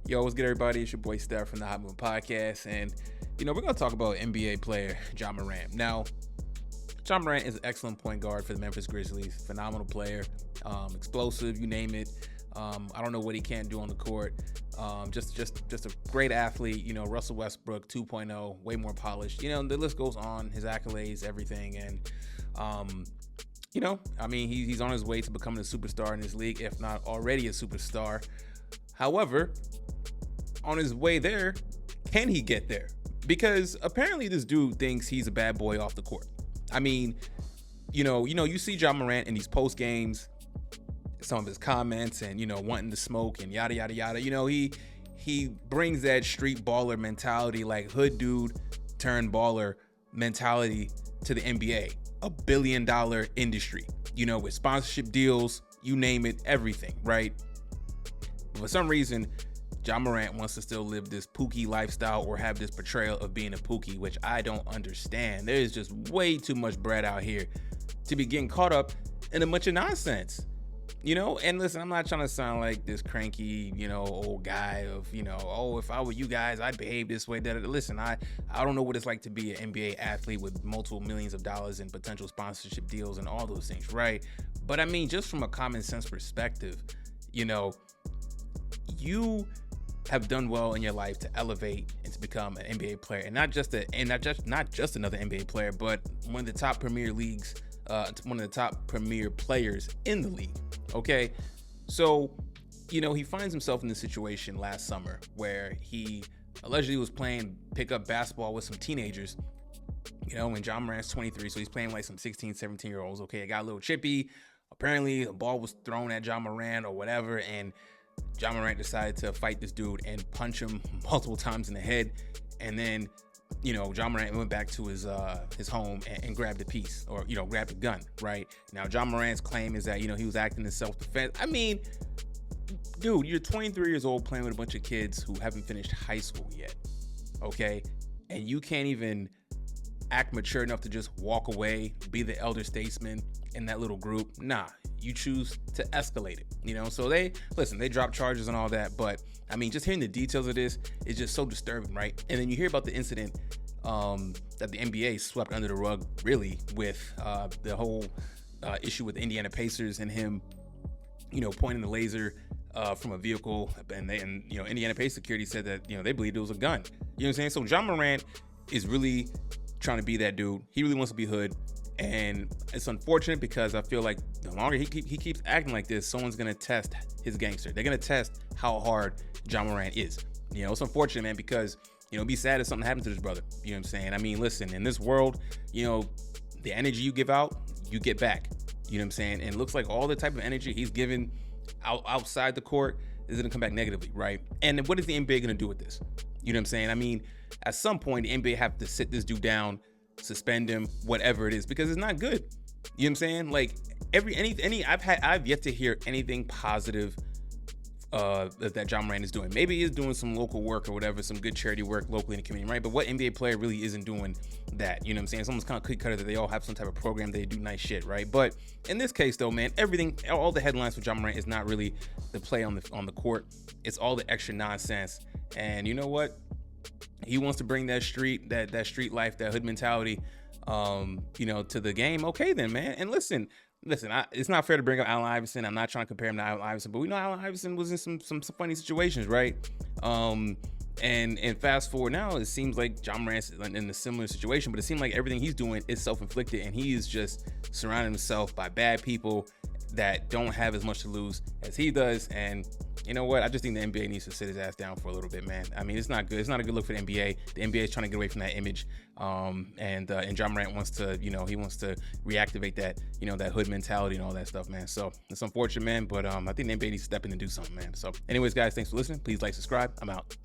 Yo, what's good, everybody? It's your boy Steph from the Hot Moon Podcast, and we're gonna talk about NBA player Ja Morant. Now, Ja Morant is an excellent point guard for the Memphis Grizzlies. Phenomenal player, explosive, you name it. I don't know what he can't do on the court. Just a great athlete. Russell Westbrook 2.0, way more polished. The list goes on. His accolades, everything, and he's on his way to becoming a superstar in this league, if not already a superstar. However, on his way there, can he get there? Because apparently this dude thinks he's a bad boy off the court. I mean, you see Ja Morant in these post games, some of his comments, and wanting to smoke and yada yada yada. He brings that street baller mentality, like hood dude turned baller mentality to the NBA, a $1 billion industry. With sponsorship deals, you name it, everything, right? For some reason, Ja Morant wants to still live this Pookie lifestyle or have this portrayal of being a Pookie, which I don't understand. There is just way too much bread out here to be getting caught up in a bunch of nonsense. And listen, I'm not trying to sound like this cranky, old guy of, oh, if I were you guys, I'd behave this way. Listen, I don't know what it's like to be an NBA athlete with multiple millions of dollars in potential sponsorship deals and all those things, right? But I mean, just from a common sense perspective, you have done well in your life to elevate and to become an NBA player, and not just another NBA player, but one of the top premier leagues, one of the top premier players in the league. Okay, so he finds himself in this situation last summer where he allegedly was playing pickup basketball with some teenagers. When Ja Morant's 23, so he's playing like some 16, 17-year-olds. Okay, it got a little chippy. Apparently, the ball was thrown at Ja Morant or whatever, and Ja Morant decided to fight this dude and punch him multiple times in the head. And then, Ja Morant went back to his home and grabbed a piece, or, grabbed a gun, right? Now, Ja Morant's claim is that, he was acting in self-defense. I mean, dude, you're 23 years old playing with a bunch of kids who haven't finished high school yet, okay? And you can't even act mature enough to just walk away, be the elder statesman in that little group. Nah, you choose to escalate it, so they drop charges and all that, but I mean, just hearing the details of this is just so disturbing, right? And then you hear about the incident that the NBA swept under the rug, really, with the whole issue with the Indiana Pacers and him, pointing the laser from a vehicle, and Indiana Pacers security said that they believed it was a gun. You know what I'm saying? So Ja Morant is really trying to be that dude. He really wants to be hood. And it's unfortunate because I feel like the longer he keeps acting like this, someone's going to test his gangster. They're going to test how hard Ja Morant is. It's unfortunate, man, because, it'd be sad if something happened to this brother. You know what I'm saying? I mean, listen, in this world, the energy you give out, you get back. You know what I'm saying? And it looks like all the type of energy he's given outside the court is going to come back negatively, right? And what is the NBA going to do with this? You know what I'm saying? I mean, at some point, the NBA have to sit this dude down, suspend him, whatever it is, because it's not good. You know what I'm saying? Like I've yet to hear anything positive that Ja Morant is doing. Maybe he is doing some local work or whatever, some good charity work locally in the community, right? But what NBA player really isn't doing that? You know what I'm saying? Someone's kind of cookie cutter that they all have some type of program, they do nice shit, right? But in this case, though, man, all the headlines for Ja Morant is not really the play on the court. It's all the extra nonsense. And you know what? He wants to bring that street life, that hood mentality, to the game. Okay, then, man. And listen, it's not fair to bring up Allen Iverson. I'm not trying to compare him to Allen Iverson, but we know Allen Iverson was in some funny situations, right? And fast forward now, it seems like Ja Morant's in a similar situation, but it seems like everything he's doing is self-inflicted, and he is just surrounding himself by bad people that don't have as much to lose as he does. And you know what? I just think the NBA needs to sit his ass down for a little bit, man. I mean, it's not good. It's not a good look for the NBA. The NBA is trying to get away from that image. And Ja Morant wants to, he wants to reactivate that, that hood mentality and all that stuff, man. So it's unfortunate, man. But I think the NBA needs to step in and do something, man. So anyways, guys, thanks for listening. Please like, subscribe. I'm out.